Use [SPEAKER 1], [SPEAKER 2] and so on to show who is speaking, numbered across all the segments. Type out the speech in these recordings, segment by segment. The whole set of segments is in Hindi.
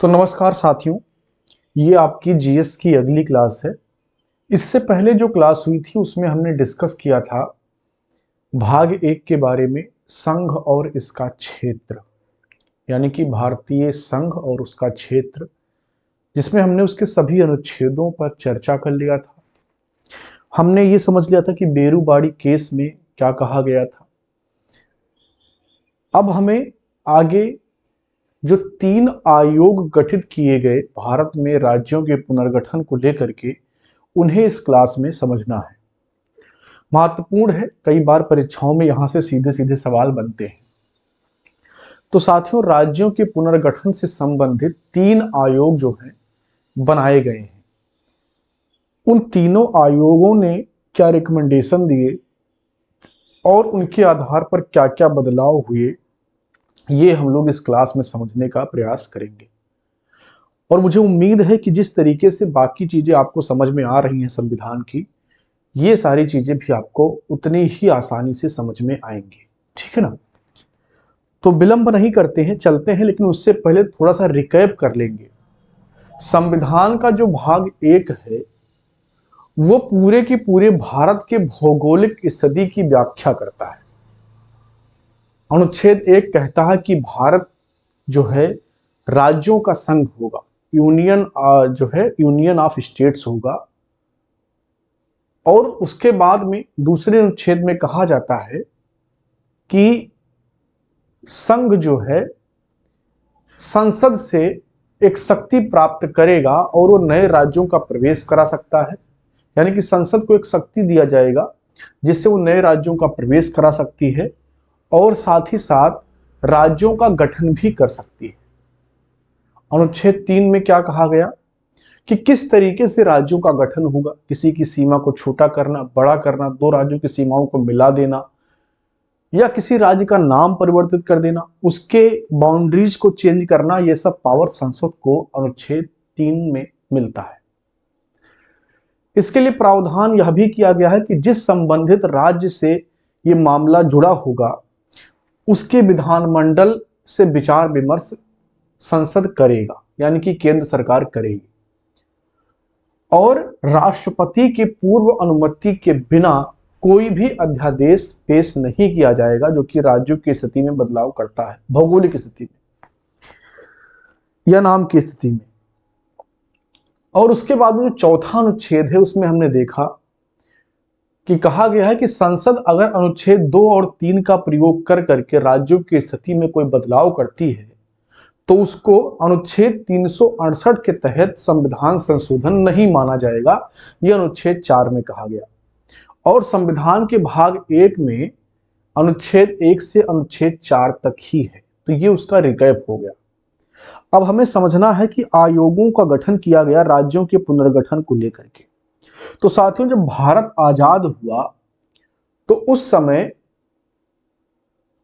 [SPEAKER 1] तो नमस्कार साथियों, ये आपकी जीएस की अगली क्लास है। इससे पहले जो क्लास हुई थी उसमें हमने डिस्कस किया था भाग 1 के बारे में, संघ और इसका क्षेत्र, यानी कि भारतीय संघ और उसका क्षेत्र, जिसमें हमने उसके सभी अनुच्छेदों पर चर्चा कर लिया था। हमने ये समझ लिया था कि बेरूबाड़ी केस में क्या कहा गया था। अब हमें आगे जो 3 आयोग गठित किए गए भारत में राज्यों के पुनर्गठन को लेकर के, उन्हें इस क्लास में समझना है। महत्वपूर्ण है, कई बार परीक्षाओं में यहां से सीधे सीधे सवाल बनते हैं। तो साथियों, राज्यों के पुनर्गठन से संबंधित 3 आयोग जो हैं बनाए गए हैं। उन तीनों आयोगों ने क्या रिकमेंडेशन दिए और उनके आधार पर क्या क्या बदलाव हुए, ये हम लोग इस क्लास में समझने का प्रयास करेंगे। और मुझे उम्मीद है कि जिस तरीके से बाकी चीजें आपको समझ में आ रही हैं संविधान की, ये सारी चीजें भी आपको उतनी ही आसानी से समझ में आएंगी। ठीक है ना? तो विलंब नहीं करते हैं, चलते हैं। लेकिन उससे पहले थोड़ा सा रिकैप कर लेंगे। संविधान का जो भाग 1 है वो पूरे के पूरे भारत के भौगोलिक स्थिति की व्याख्या करता है। अनुच्छेद 1 कहता है कि भारत जो है राज्यों का संघ होगा, यूनियन जो है यूनियन ऑफ स्टेट्स होगा। और उसके बाद में दूसरे अनुच्छेद में कहा जाता है कि संघ जो है संसद से एक शक्ति प्राप्त करेगा और वो नए राज्यों का प्रवेश करा सकता है। यानी कि संसद को एक शक्ति दिया जाएगा जिससे वो नए राज्यों का प्रवेश करा सकती है और साथ ही साथ राज्यों का गठन भी कर सकती है। अनुच्छेद 3 में क्या कहा गया कि किस तरीके से राज्यों का गठन होगा, किसी की सीमा को छोटा करना, बड़ा करना, 2 राज्यों की सीमाओं को मिला देना या किसी राज्य का नाम परिवर्तित कर देना, उसके बाउंड्रीज को चेंज करना, यह सब पावर संसद को अनुच्छेद 3 में मिलता है। इसके लिए प्रावधान यह भी किया गया है कि जिस संबंधित राज्य से यह मामला जुड़ा होगा उसके विधानमंडल से विचार विमर्श संसद करेगा, यानी कि केंद्र सरकार करेगी। और राष्ट्रपति की पूर्व अनुमति के बिना कोई भी अध्यादेश पेश नहीं किया जाएगा जो कि राज्यों की स्थिति में बदलाव करता है, भौगोलिक स्थिति में या नाम की स्थिति में। और उसके बाद में जो चौथा अनुच्छेद है उसमें हमने देखा कि कहा गया है कि संसद अगर अनुच्छेद 2 और 3 का प्रयोग कर करके राज्यों की स्थिति में कोई बदलाव करती है तो उसको अनुच्छेद 368 के तहत संविधान संशोधन नहीं माना जाएगा। यह अनुच्छेद 4 में कहा गया। और संविधान के भाग 1 में अनुच्छेद 1 से अनुच्छेद 4 तक ही है। तो ये उसका रिकैप हो गया। अब हमें समझना है कि आयोगों का गठन किया गया राज्यों के पुनर्गठन को लेकर के। तो साथियों, जब भारत आजाद हुआ तो उस समय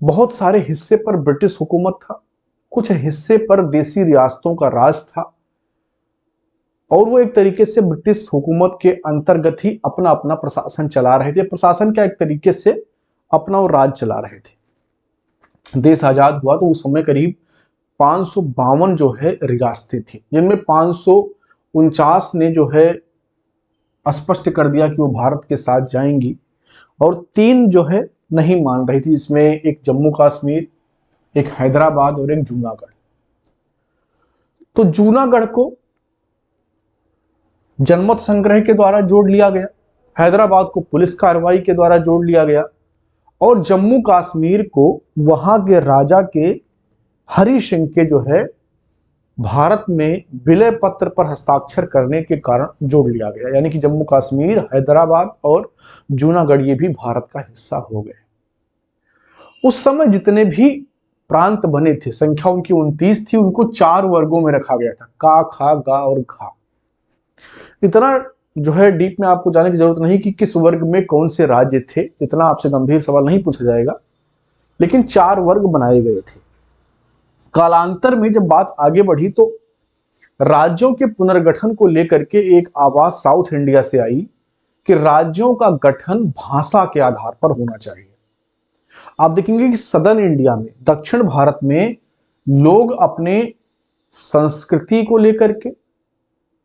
[SPEAKER 1] बहुत सारे हिस्से पर ब्रिटिश हुकूमत था, कुछ हिस्से पर देसी रियासतों का राज था और वो एक तरीके से ब्रिटिश हुकूमत के अंतर्गत ही अपना अपना प्रशासन चला रहे थे। प्रशासन क्या, एक तरीके से अपना वो राज चला रहे थे। देश आजाद हुआ तो उस समय करीब 552 जो है रियासतें थी, जिनमें 549 ने जो है स्पष्ट कर दिया कि वो भारत के साथ जाएंगी और 3 जो है नहीं मान रही थी, जिसमें एक जम्मू कश्मीर, एक हैदराबाद और एक जूनागढ़। तो जूनागढ़ को जनमत संग्रह के द्वारा जोड़ लिया गया, हैदराबाद को पुलिस कार्रवाई के द्वारा जोड़ लिया गया और जम्मू कश्मीर को वहां के राजा के हरि सिंह के जो है भारत में विलय पत्र पर हस्ताक्षर करने के कारण जोड़ लिया गया। यानी कि जम्मू कश्मीर, हैदराबाद और जूनागढ़ ये भी भारत का हिस्सा हो गए। उस समय जितने भी प्रांत बने थे, संख्या उनकी 29 थी, उनको 4 वर्गों में रखा गया था, का, खा, गा और घा। इतना जो है डीप में आपको जाने की जरूरत नहीं कि किस वर्ग में कौन से राज्य थे, इतना आपसे गंभीर सवाल नहीं पूछा जाएगा, लेकिन 4 वर्ग बनाए गए थे। कालांतर में जब बात आगे बढ़ी तो राज्यों के पुनर्गठन को लेकर के एक आवाज साउथ इंडिया से आई कि राज्यों का गठन भाषा के आधार पर होना चाहिए। आप देखेंगे कि सदर्न इंडिया में, दक्षिण भारत में, लोग अपने संस्कृति को लेकर के,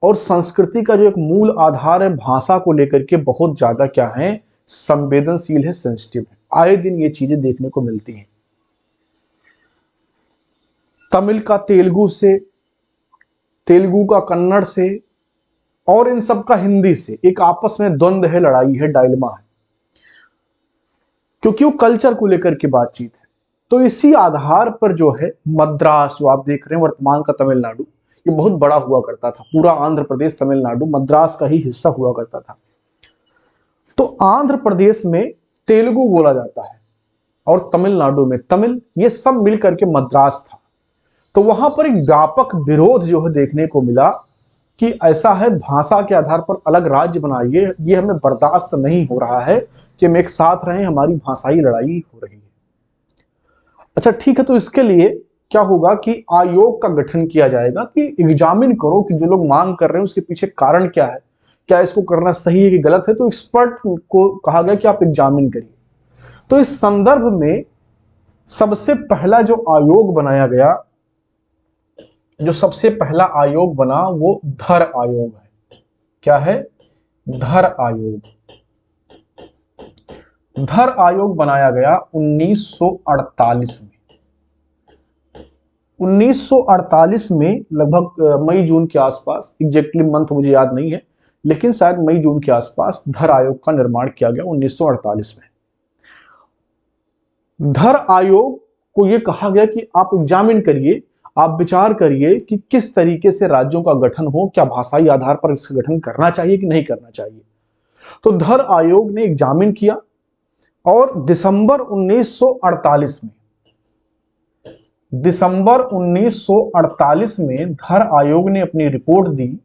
[SPEAKER 1] और संस्कृति का जो एक मूल आधार है भाषा को लेकर के बहुत ज्यादा क्या है, संवेदनशील है, सेंसिटिव है। आए दिन ये चीजें देखने को मिलती हैं। तमिल का तेलुगु से, तेलुगु का कन्नड़ से, और इन सब का हिंदी से एक आपस में द्वंद्व है, लड़ाई है, डायलमा है, क्योंकि वो कल्चर को लेकर के बातचीत है। तो इसी आधार पर जो है मद्रास, जो आप देख रहे हैं वर्तमान का तमिलनाडु, ये बहुत बड़ा हुआ करता था। पूरा आंध्र प्रदेश तमिलनाडु मद्रास का ही हिस्सा हुआ करता था। तो आंध्र प्रदेश में तेलुगु बोला जाता है और तमिलनाडु में तमिल, ये सब मिलकर के मद्रास था। तो वहां पर एक व्यापक विरोध जो है देखने को मिला कि ऐसा है, भाषा के आधार पर अलग राज्य बनाइए, ये हमें बर्दाश्त नहीं हो रहा है कि हम एक साथ रहें, हमारी भाषाई लड़ाई हो रही है। अच्छा ठीक है, तो इसके लिए क्या होगा कि आयोग का गठन किया जाएगा कि एग्जामिन करो कि जो लोग मांग कर रहे हैं उसके पीछे कारण क्या है, क्या इसको करना सही है कि गलत है। तो एक्सपर्ट को कहा गया कि आप एग्जामिन करिए। तो इस संदर्भ में सबसे पहला जो आयोग बनाया गया, जो सबसे पहला आयोग बना वो धर आयोग है। क्या है? धर आयोग। धर आयोग बनाया गया 1948 में। 1948 में लगभग मई जून के आसपास, एग्जैक्टली मंथ मुझे याद नहीं है, लेकिन शायद मई जून के आसपास धर आयोग का निर्माण किया गया 1948 में। धर आयोग को यह कहा गया कि आप एग्जामिन करिए, आप विचार करिए कि किस तरीके से राज्यों का गठन हो, क्या भाषाई आधार पर इसका गठन करना चाहिए कि नहीं करना चाहिए। तो धर आयोग ने एग्जामिन किया और दिसंबर 1948 में धर आयोग ने अपनी रिपोर्ट दी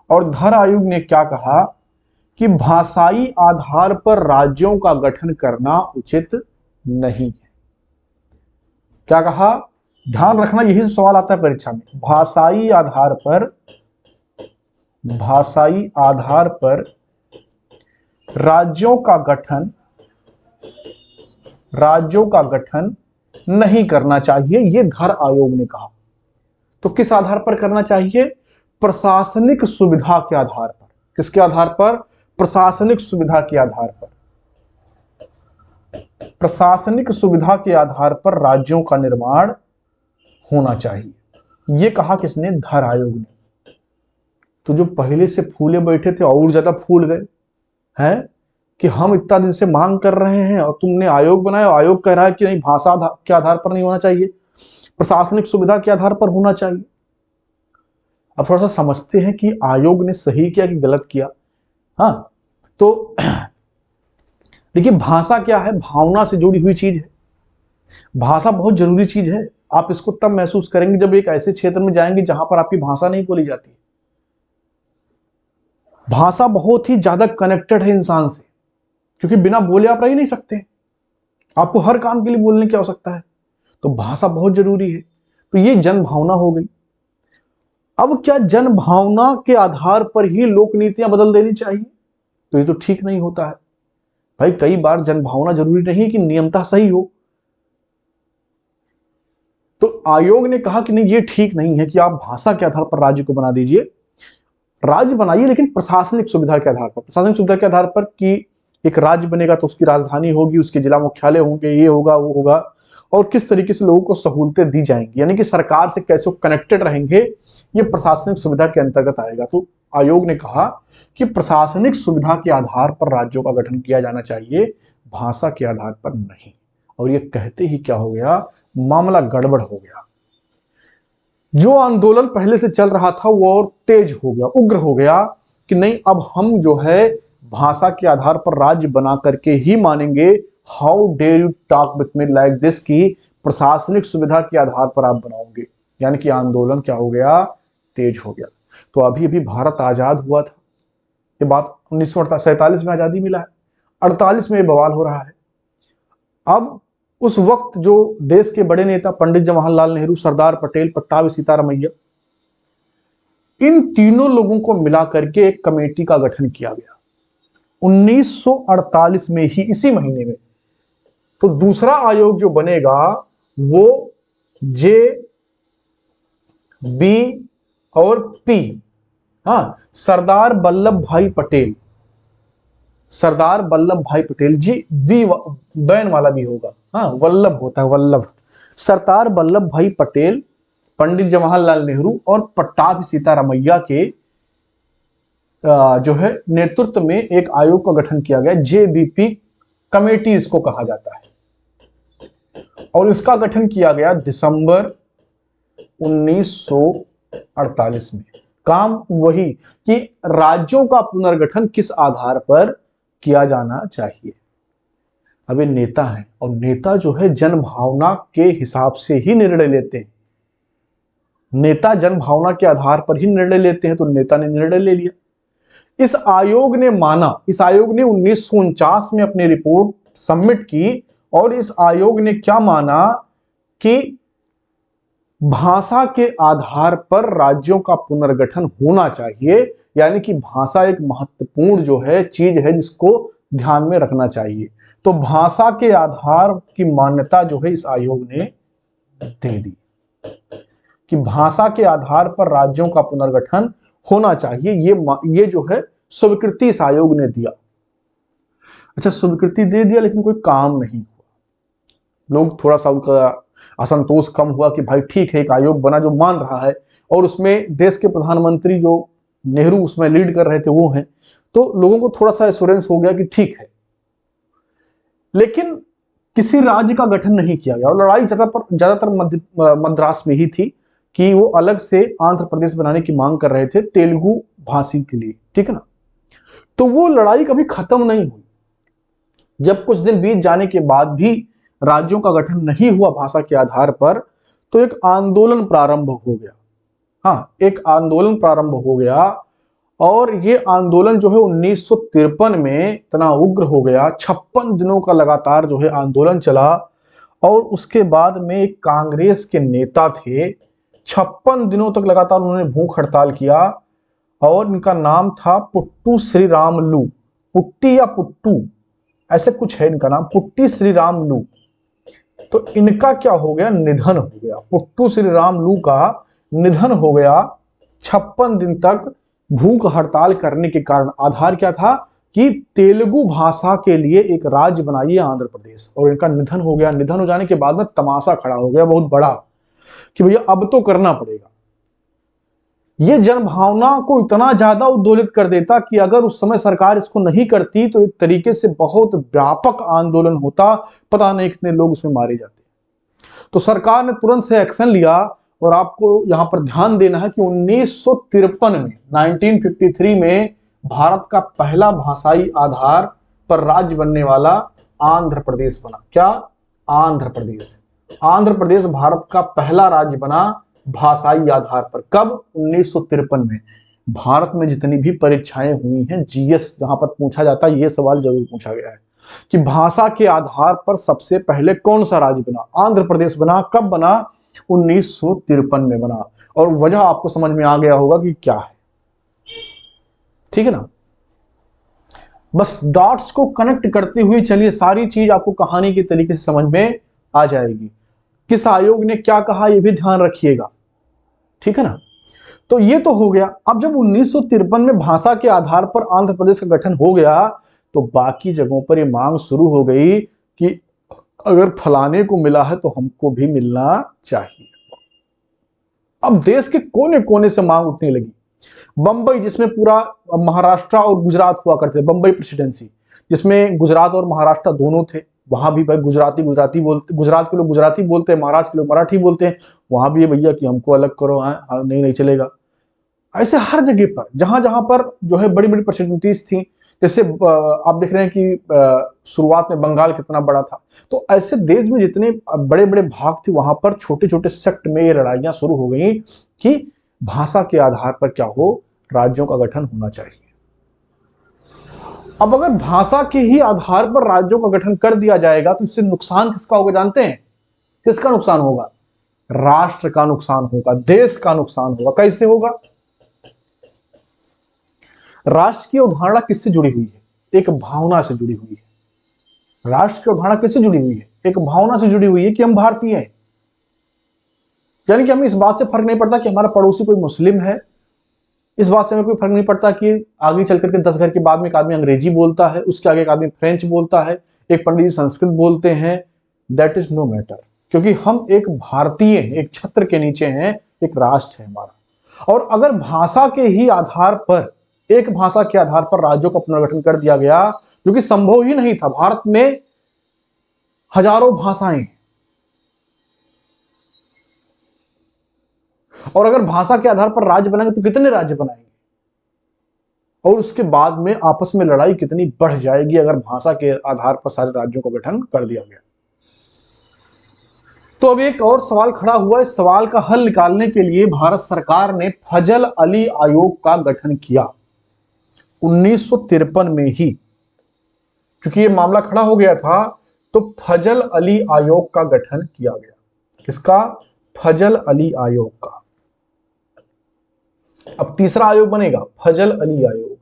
[SPEAKER 1] और धर आयोग ने क्या कहा कि भाषाई आधार पर राज्यों का गठन करना उचित नहीं है। क्या कहा? ध्यान रखना, यही सवाल आता है परीक्षा में। भाषाई आधार पर राज्यों का गठन नहीं करना चाहिए, ये धर आयोग ने कहा। तो किस आधार पर करना चाहिए? प्रशासनिक सुविधा के आधार पर। किसके आधार पर? प्रशासनिक सुविधा के आधार पर। प्रशासनिक सुविधा के आधार पर राज्यों का निर्माण होना चाहिए, ये कहा किसने? धर आयोग ने। तो जो पहले से फूले बैठे थे और ज्यादा फूल गए हैं कि हम इतना दिन से मांग कर रहे हैं और तुमने आयोग बनाया, आयोग कह रहा है कि नहीं, भाषा के आधार पर नहीं होना चाहिए, प्रशासनिक सुविधा के आधार पर होना चाहिए। अब थोड़ा सा समझते हैं कि आयोग ने सही किया कि गलत किया। हाँ, तो देखिए भाषा क्या है? भावना से जुड़ी हुई चीज है। भाषा बहुत जरूरी चीज है। आप इसको तब महसूस करेंगे जब एक ऐसे क्षेत्र में जाएंगे जहां पर आपकी भाषा नहीं बोली जाती। भाषा बहुत ही ज्यादा कनेक्टेड है इंसान से, क्योंकि बिना बोले आप रह ही नहीं सकते। आपको हर काम के लिए बोलने की आवश्यकता है, तो भाषा बहुत जरूरी है। तो ये जन भावना हो गई। अब क्या जन भावना के आधार पर ही लोक नीतियां बदल देनी चाहिए? तो ये तो ठीक नहीं होता है भाई। कई बार जन भावना जरूरी नहीं कि नियमतः सही हो। तो आयोग ने कहा कि नहीं, ये ठीक नहीं है कि आप भाषा के आधार पर राज्य को बना दीजिए। राज्य बनाइए लेकिन प्रशासनिक सुविधा के आधार पर। प्रशासनिक सुविधा के आधार पर कि एक राज्य बनेगा तो उसकी राजधानी होगी, उसके जिला मुख्यालय होंगे, ये होगा वो होगा, और किस तरीके से लोगों को सहूलतें दी जाएंगी, यानी कि सरकार से कैसे कनेक्टेड रहेंगे, ये प्रशासनिक सुविधा के अंतर्गत आएगा। तो आयोग ने कहा कि प्रशासनिक सुविधा के आधार पर राज्यों का गठन किया जाना चाहिए, भाषा के आधार पर नहीं। और ये कहते ही क्या हो गया? मामला गड़बड़ हो गया। जो आंदोलन पहले से चल रहा था वो और तेज हो गया, उग्र हो गया कि नहीं, अब हम जो है भाषा के आधार पर राज्य बना करके ही मानेंगे। How dare you talk with me like this, की प्रशासनिक सुविधा के आधार पर आप बनाओगे। यानी कि आंदोलन क्या हो गया? तेज हो गया। तो अभी अभी भारत आजाद हुआ था, ये बात 1947 में आजादी मिला है, 48 में ये बवाल हो रहा है। अब उस वक्त जो देश के बड़े नेता पंडित जवाहरलाल नेहरू, सरदार पटेल, पट्टाभी सीतारामैया, इन तीनों लोगों को मिला करके एक कमेटी का गठन किया गया 1948 में ही, इसी महीने में। तो दूसरा आयोग जो बनेगा वो जे बी और पी। हाँ, सरदार वल्लभ भाई पटेल, सरदार वल्लभ भाई पटेल जी, वी बैन वाला भी होगा। हाँ, वल्लभ होता है, वल्लभ। सरदार वल्लभ भाई पटेल, पंडित जवाहरलाल नेहरू और पट्टाभी सीतारामैया के जो है नेतृत्व में एक आयोग का गठन किया गया, जेबीपी कमेटी इसको कहा जाता है। और इसका गठन किया गया दिसंबर 1948 में। काम वही कि राज्यों का पुनर्गठन किस आधार पर किया जाना चाहिए। अब ये नेता है, और नेता जो है जन भावना के हिसाब से ही निर्णय लेते हैं। नेता जन भावना के आधार पर ही निर्णय लेते हैं, तो नेता ने निर्णय ले लिया। इस आयोग ने माना, इस आयोग ने 1949 में अपनी रिपोर्ट सबमिट की, और इस आयोग ने क्या माना कि भाषा के आधार पर राज्यों का पुनर्गठन होना चाहिए। यानी कि भाषा एक महत्वपूर्ण जो है चीज है जिसको ध्यान में रखना चाहिए। तो भाषा के आधार की मान्यता जो है इस आयोग ने दे दी कि भाषा के आधार पर राज्यों का पुनर्गठन होना चाहिए। ये जो है स्वीकृति इस आयोग ने दिया। अच्छा, स्वीकृति दे दिया, लेकिन कोई काम नहीं हुआ। लोग थोड़ा सा उनका असंतोष कम हुआ कि भाई ठीक है, एक आयोग बना जो मान रहा है, और उसमें देश के प्रधानमंत्री जो नेहरू उसमें लीड कर रहे थे वो हैं, तो लोगों को थोड़ा सा एश्योरेंस हो गया कि ठीक है। लेकिन किसी राज्य का गठन नहीं किया गया, और लड़ाई ज्यादातर मद्रास में ही थी कि वो अलग से आंध्र प्रदेश बनाने की मांग कर रहे थे तेलुगु भाषी के लिए, ठीक है ना। तो वो लड़ाई कभी खत्म नहीं हुई। जब कुछ दिन बीत जाने के बाद भी राज्यों का गठन नहीं हुआ भाषा के आधार पर, तो एक आंदोलन प्रारंभ हो गया। हाँ, एक आंदोलन प्रारंभ हो गया, और ये आंदोलन जो है 1953 में इतना उग्र हो गया, 56 दिनों का लगातार जो है आंदोलन चला। और उसके बाद में एक कांग्रेस के नेता थे, 56 दिनों तक लगातार उन्होंने भूख हड़ताल किया, और इनका नाम था पुट्टू श्री रामलू। पुट्टी या पुट्टू ऐसे कुछ है इनका नाम, पुट्टी श्री रामलू। तो इनका क्या हो गया, निधन हो गया। पुट्टू श्री रामलू का निधन हो गया 56 दिन तक भूख हड़ताल करने के कारण। आधार क्या था कि तेलुगु भाषा के लिए एक राज्य बनाइए आंध्र प्रदेश, और इनका निधन हो गया। निधन हो जाने के बाद में तमाशा खड़ा हो गया बहुत बड़ा कि भैया अब तो करना पड़ेगा। ये जन भावना को इतना ज्यादा उद्दोलित कर देता कि अगर उस समय सरकार इसको नहीं करती तो एक तरीके से बहुत व्यापक आंदोलन होता, पता नहीं कितने लोग उसमें मारे जाते। तो सरकार ने तुरंत से एक्शन लिया। और आपको यहां पर ध्यान देना है कि 1953 में 1953 में भारत का पहला भाषाई आधार पर राज्य बनने वाला आंध्र प्रदेश बना। क्या? आंध्र प्रदेश। आंध्र प्रदेश भारत का पहला राज्य बना भाषाई आधार पर। कब? 1953 में। भारत में जितनी भी परीक्षाएं हुई हैं, जीएस जहां पर पूछा जाता है, यह सवाल जरूर पूछा गया है कि भाषा के आधार पर सबसे पहले कौन सा राज्य बना? आंध्र प्रदेश बना। कब बना? 1953 में बना। और वजह आपको समझ में आ गया होगा कि क्या है, ठीक है ना। बस डॉट्स को कनेक्ट करते हुए चलिए, सारी चीज आपको कहानी के तरीके से समझ में आ जाएगी। किस आयोग ने क्या कहा ये भी ध्यान रखिएगा, ठीक है ना। तो ये तो हो गया। अब जब 1953 में भाषा के आधार पर आंध्र प्रदेश का गठन हो गया, तो बाकी जगहों पर ये मांग शुरू हो गई कि अगर फलाने को मिला है तो हमको भी मिलना चाहिए। अब देश के कोने कोने से मांग उठने लगी। बंबई, जिसमें पूरा महाराष्ट्र और गुजरात हुआ करते, बंबई प्रेसिडेंसी जिसमें गुजरात और महाराष्ट्र दोनों थे, वहां भी भाई गुजराती बोलते, गुजरात के लोग गुजराती बोलते हैं, महाराष्ट्र के लोग मराठी बोलते हैं। वहां भी भैया कि हमको अलग करो, हाँ नहीं चलेगा। ऐसे हर जगह पर जहां जहां पर जो है बड़ी बड़ी प्रेसिडेंसीज थी, जैसे आप देख रहे हैं कि शुरुआत में बंगाल कितना बड़ा था। तो ऐसे देश में जितने बड़े बड़े भाग थे, वहां पर छोटे छोटे सेक्ट में ये लड़ाइयां शुरू हो गई कि भाषा के आधार पर क्या हो, राज्यों का गठन होना चाहिए। अब अगर भाषा के ही आधार पर राज्यों का गठन कर दिया जाएगा तो इससे नुकसान किसका होगा जानते हैं? किसका नुकसान होगा? राष्ट्र का नुकसान होगा, देश का नुकसान होगा। कैसे होगा? राष्ट्र की अवधारणा किससे जुड़ी हुई है? एक भावना से जुड़ी हुई है। राष्ट्र की अवधारणा किससे जुड़ी हुई है? एक भावना से जुड़ी हुई है कि हम भारतीय हैं। यानी कि हमें इस बात से फर्क नहीं पड़ता कि हमारा पड़ोसी कोई मुस्लिम है, इस बात से हमें कोई फर्क नहीं पड़ता कि आगे चल करके 10 घर के बाद में एक आदमी अंग्रेजी बोलता है, उसके आगे एक आदमी फ्रेंच बोलता है, एक पंडित जी संस्कृत बोलते हैं। दैट इज नो मैटर, क्योंकि हम एक भारतीय हैं, एक छत्र के नीचे हैं, एक राष्ट्र है हमारा। और अगर भाषा के ही आधार पर, एक भाषा के आधार पर राज्यों का पुनर्गठन कर दिया गया, जो कि संभव ही नहीं था। भारत में हजारों भाषाएं, और अगर भाषा के आधार पर राज्य बनाएंगे तो कितने राज्य बनाएंगे, और उसके बाद में आपस में लड़ाई कितनी बढ़ जाएगी अगर भाषा के आधार पर सारे राज्यों का गठन कर दिया गया। तो अब एक और सवाल खड़ा हुआ। इस सवाल का हल निकालने के लिए भारत सरकार ने फजल अली आयोग का गठन किया 1953 में ही। क्योंकि ये मामला खड़ा हो गया था तो फजल अली आयोग का गठन किया गया। किसका? फजल अली आयोग का। अब तीसरा आयोग बनेगा फजल अली आयोग।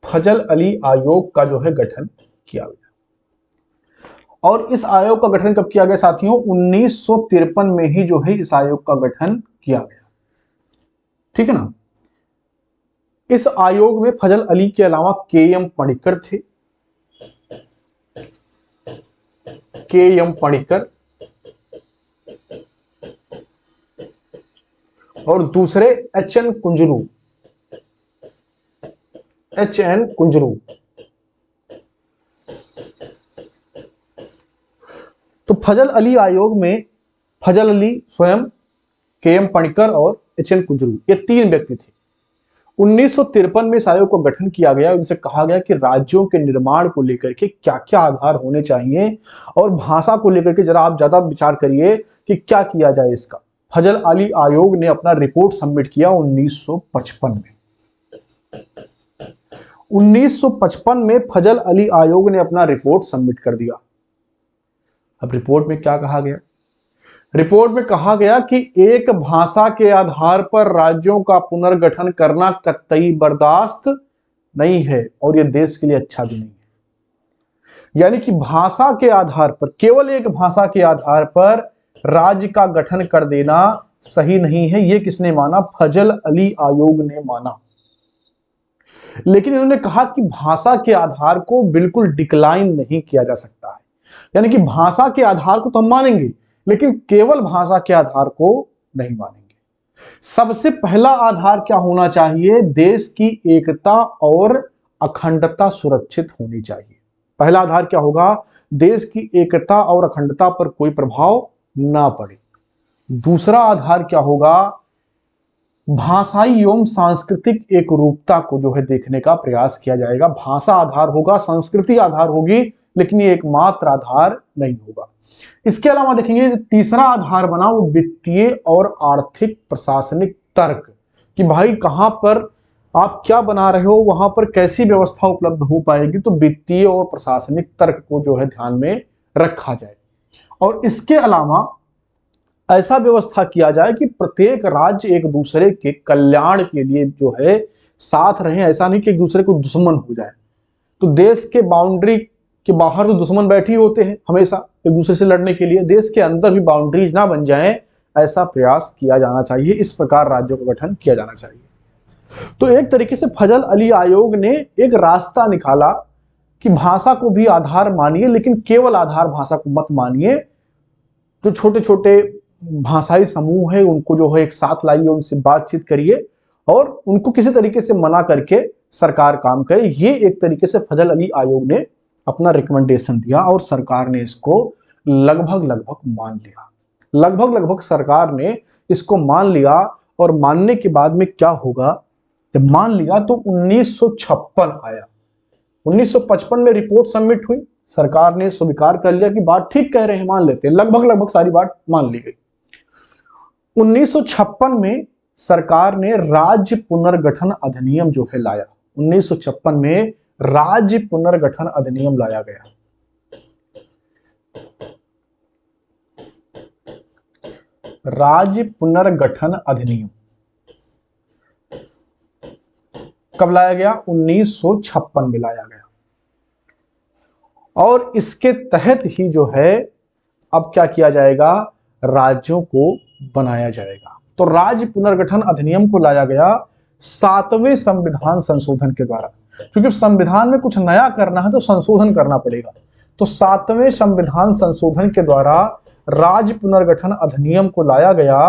[SPEAKER 1] फजल अली आयोग का जो है गठन किया गया। और इस आयोग का गठन कब किया गया साथियों? 1953 में ही जो है इस आयोग का गठन किया गया। ठीक है ना। इस आयोग में फजल अली के अलावा के.एम. पणिक्कर थे। के.एम. पणिक्कर और दूसरे एच.एन. कुंजरू। एच.एन. कुंजरू। तो फजल अली आयोग में फजल अली स्वयं, के.एम. पणिक्कर और एच.एन. कुंजरू, ये 3 व्यक्ति थे। 1953 में इस आयोग का गठन किया गया। उनसे कहा गया कि राज्यों के निर्माण को लेकर के क्या क्या आधार होने चाहिए, और भाषा को लेकर के जरा आप ज्यादा विचार करिए कि क्या किया जाए इसका। फजल अली आयोग ने अपना रिपोर्ट सबमिट किया 1955 में। 1955 में फजल अली आयोग ने अपना रिपोर्ट सबमिट कर दिया। अब रिपोर्ट में क्या कहा गया? रिपोर्ट में कहा गया कि एक भाषा के आधार पर राज्यों का पुनर्गठन करना कतई बर्दाश्त नहीं है, और यह देश के लिए अच्छा भी नहीं है। यानी कि भाषा के आधार पर, केवल एक भाषा के आधार पर राज्य का गठन कर देना सही नहीं है। यह किसने माना? फजल अली आयोग ने माना। लेकिन इन्होंने कहा कि भाषा के आधार को बिल्कुल डिक्लाइन नहीं किया जा सकता है। यानी कि भाषा के आधार को तो हम मानेंगे, लेकिन केवल भाषा के आधार को नहीं मानेंगे। सबसे पहला आधार क्या होना चाहिए? देश की एकता और अखंडता सुरक्षित होनी चाहिए। पहला आधार क्या होगा? देश की एकता और अखंडता पर कोई प्रभाव ना पड़े। दूसरा आधार क्या होगा? भाषाई एवं सांस्कृतिक एक रूपता को जो है देखने का प्रयास किया जाएगा। भाषा आधार होगा, संस्कृति आधार होगी, लेकिन ये एकमात्र आधार नहीं होगा। इसके अलावा देखेंगे तीसरा आधार बना वो वित्तीय और आर्थिक प्रशासनिक तर्क, कि भाई कहां पर आप क्या बना रहे हो, वहां पर कैसी व्यवस्था उपलब्ध हो पाएगी। तो वित्तीय और प्रशासनिक तर्क को जो है ध्यान में रखा जाए। और इसके अलावा ऐसा व्यवस्था किया जाए कि प्रत्येक राज्य एक दूसरे के कल्याण के लिए जो है साथ रहे। ऐसा नहीं कि एक दूसरे को दुश्मन हो जाए। तो देश के बाउंड्री के बाहर तो दुश्मन बैठे ही होते हैं हमेशा एक दूसरे से लड़ने के लिए। देश के अंदर भी बाउंड्रीज ना बन जाएं, ऐसा प्रयास किया जाना चाहिए। इस प्रकार राज्यों का गठन किया जाना चाहिए। तो एक तरीके से फजल अली आयोग ने एक रास्ता निकाला कि भाषा को भी आधार मानिए, लेकिन केवल आधार भाषा को मत मानिए। जो छोटे छोटे भाषाई समूह है उनको जो है एक साथ लाइए, उनसे बातचीत करिए, और उनको किसी तरीके से मना करके सरकार काम करे। ये एक तरीके से फजल अली आयोग ने अपना रिकमेंडेशन दिया, और सरकार ने इसको लगभग मान लिया। लगभग सरकार ने इसको मान लिया। और मानने के बाद में क्या होगा? जब मान लिया तो 1956 आया। 1955 में रिपोर्ट सबमिट हुई, सरकार ने स्वीकार कर लिया कि बात ठीक कह रहे हैं, मान लेते हैं। लगभग सारी बात मान ली गई। 1956 में सरकार ने राज्य पुनर्गठन अधिनियम जो है लाया। 1956 में राज्य पुनर्गठन अधिनियम लाया गया। राज्य पुनर्गठन अधिनियम कब लाया गया? 1956 में लाया गया। और इसके तहत ही जो है अब क्या किया जाएगा, राज्यों को बनाया जाएगा। तो राज्य पुनर्गठन अधिनियम को लाया गया 7वें संविधान संशोधन के द्वारा, क्योंकि संविधान में कुछ नया करना है तो संशोधन करना पड़ेगा। तो 7वें संविधान संशोधन के द्वारा राज्य पुनर्गठन अधिनियम को लाया गया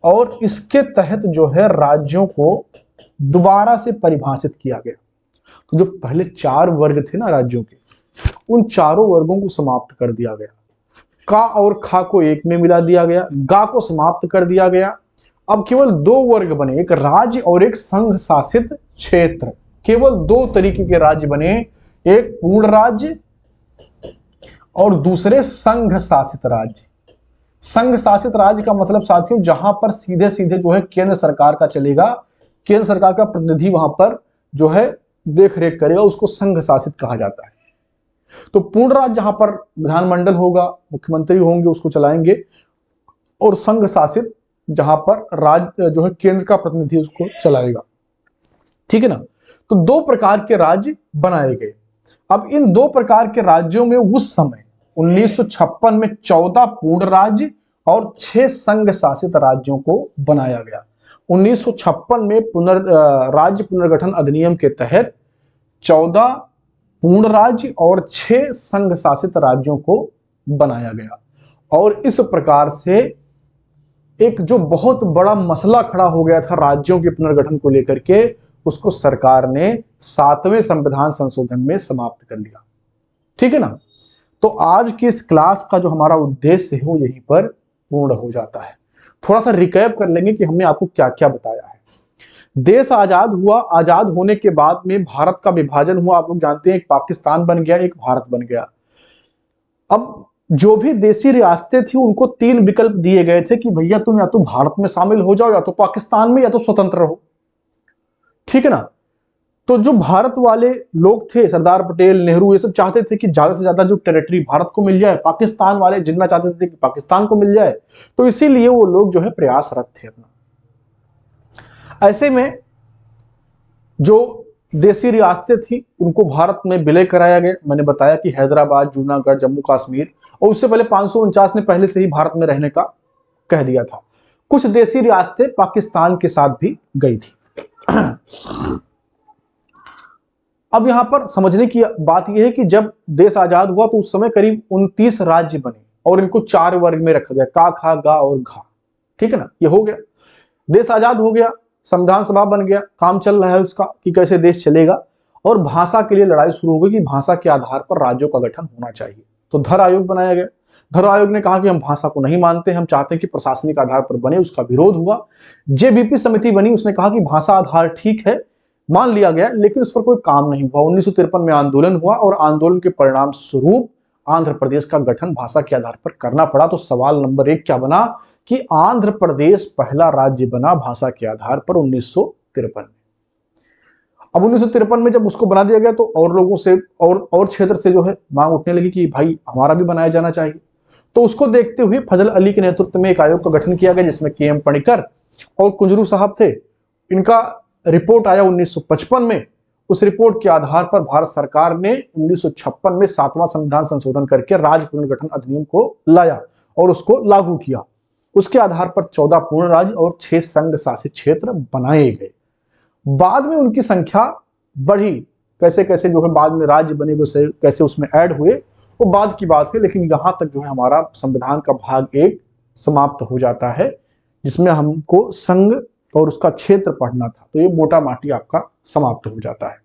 [SPEAKER 1] और इसके तहत जो है राज्यों को दोबारा से परिभाषित किया गया। तो जो पहले 4 वर्ग थे ना राज्यों के, उन चारों वर्गों को समाप्त कर दिया गया। का और खा को एक में मिला दिया गया, गा को समाप्त कर दिया गया। अब केवल 2 वर्ग बने, एक राज्य और एक संघ शासित क्षेत्र। केवल 2 तरीके के राज्य बने, एक पूर्ण राज्य और दूसरे संघ शासित राज्य। संघ शासित राज्य का मतलब साथियों जहां पर सीधे सीधे जो है केंद्र सरकार का चलेगा, केंद्र सरकार का प्रतिनिधि वहां पर जो है देख रेख करेगा, उसको संघ शासित कहा जाता है। तो पूर्ण राज्य जहां पर विधानमंडल होगा, मुख्यमंत्री होंगे, उसको चलाएंगे, और संघ शासित जहां पर राज्य जो है केंद्र का प्रतिनिधि उसको चलाएगा। ठीक है ना। तो 2 प्रकार के राज्य बनाए गए। अब इन 2 प्रकार के राज्यों में उस समय 1956 में 14 पूर्ण राज्य और 6 संघ शासित राज्यों को बनाया गया। 1956 में राज्य पुनर्गठन अधिनियम के तहत 14 पूर्ण राज्य और 6 संघ शासित राज्यों को बनाया गया। और इस प्रकार से एक जो बहुत बड़ा मसला खड़ा हो गया था राज्यों के पुनर्गठन को लेकर के, उसको सरकार ने 7वें संविधान संशोधन में समाप्त कर लिया। ठीक है ना। तो आज की इस क्लास का जो हमारा उद्देश्य है वो यहीं पर पूर्ण हो जाता है। थोड़ा सा रिकैप कर लेंगे कि हमने आपको क्या क्या बताया है। देश आजाद हुआ, आजाद होने के बाद में भारत का विभाजन हुआ। आप लोग जानते हैं एक पाकिस्तान बन गया, एक भारत बन गया। अब जो भी देशी रियासतें थी उनको 3 विकल्प दिए गए थे कि भैया तुम या तो भारत में शामिल हो जाओ, या तो पाकिस्तान में, या तो स्वतंत्र रहो। ठीक है ना। तो जो भारत वाले लोग थे, सरदार पटेल, नेहरू, ये सब चाहते थे कि ज्यादा से ज्यादा जो टेरिटरी भारत को मिल जाए। पाकिस्तान वाले जितना चाहते थे कि पाकिस्तान को मिल जाए। तो इसीलिए वो लोग जो है प्रयासरत थे अपना। ऐसे में जो देशी रियासतें थी उनको भारत में विलय कराया गया। मैंने बताया कि हैदराबाद, जूनागढ़, जम्मू कश्मीर, और उससे पहले 549 ने पहले से ही भारत में रहने का कह दिया था। कुछ देशी रियासतें पाकिस्तान के साथ भी गई थी। अब यहां पर समझने की बात यह है कि जब देश आजाद हुआ तो उस समय करीब 29 राज्य बने और इनको 4 वर्ग में रखा गया, का, खा, गा और घा। ठीक है ना। ये हो गया, देश आजाद हो गया, संविधान सभा बन गया, काम चल रहा है उसका कि कैसे देश चलेगा। और भाषा के लिए लड़ाई शुरू हो गई कि भाषा के आधार पर राज्यों का गठन होना चाहिए। तो धर आयोग बनाया गया। धर आयोग ने कहा कि हम भाषा को नहीं मानते, हम चाहते हैं कि प्रशासनिक आधार पर बने। उसका विरोध हुआ। जेबीपी समिति बनी, उसने कहा कि भाषा आधार ठीक है, मान लिया गया, लेकिन उस पर कोई काम नहीं हुआ। 1953 में आंदोलन हुआ और आंदोलन के परिणाम स्वरूप आंध्र प्रदेश का गठन भाषा के आधार पर करना पड़ा। तो सवाल नंबर 1 क्या बना कि आंध्र प्रदेश पहला राज्य बना भाषा के आधार पर 1953 में। अब 1953 में जब उसको बना दिया गया तो और लोगों से और क्षेत्र से जो है मांग उठने लगी कि भाई हमारा भी बनाया जाना चाहिए। तो उसको देखते हुए फजल अली के नेतृत्व में एक आयोग का गठन किया गया जिसमें के.एम. पणिकर और कुंजरू साहब थे। इनका रिपोर्ट आया 1955 में। उस रिपोर्ट के आधार पर भारत सरकार ने 1956 में 7वां संविधान संशोधन करके राज्य पुनर्गठन अधिनियम को लाया और उसको लागू किया। उसके आधार पर 14 पूर्ण राज्य और 6 संघ शासित क्षेत्र बनाए गए। बाद में उनकी संख्या बढ़ी, कैसे कैसे जो है बाद में राज्य बने, वैसे कैसे उसमें ऐड हुए, वो बाद की बात है। लेकिन यहां तक जो है हमारा संविधान का भाग 1 समाप्त हो जाता है, जिसमें हमको संघ और उसका क्षेत्र पढ़ना था। तो ये मोटा माटी आपका समाप्त हो जाता है।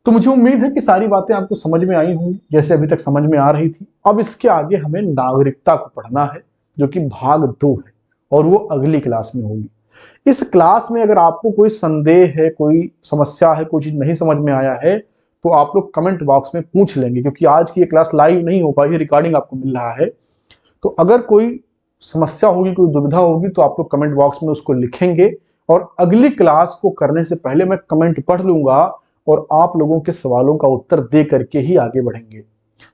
[SPEAKER 1] तो मुझे उम्मीद है कि सारी बातें आपको समझ में आई होंगी, जैसे अभी तक समझ में आ रही थी। अब इसके आगे हमें नागरिकता को पढ़ना है, जो कि भाग 2 है, और वो अगली क्लास में होगी। इस क्लास में अगर आपको कोई संदेह है, कोई समस्या है, कोई चीज नहीं समझ में आया है, तो आप लोग कमेंट बॉक्स में पूछ लेंगे, क्योंकि आज की ये क्लास लाइव नहीं हो पाई है, रिकॉर्डिंग आपको मिल रहा है। तो अगर कोई समस्या होगी, कोई दुविधा होगी, तो आप लोग कमेंट बॉक्स में उसको लिखेंगे, और अगली क्लास को करने से पहले मैं कमेंट पढ़ लूंगा और आप लोगों के सवालों का उत्तर दे करके ही आगे बढ़ेंगे।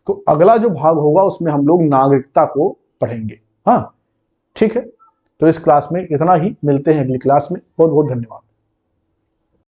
[SPEAKER 1] तो अगला जो भाग होगा उसमें हम लोग नागरिकता को पढ़ेंगे। हाँ, ठीक है। तो इस क्लास में इतना ही, मिलते हैं अगली क्लास में। बहुत बहुत धन्यवाद।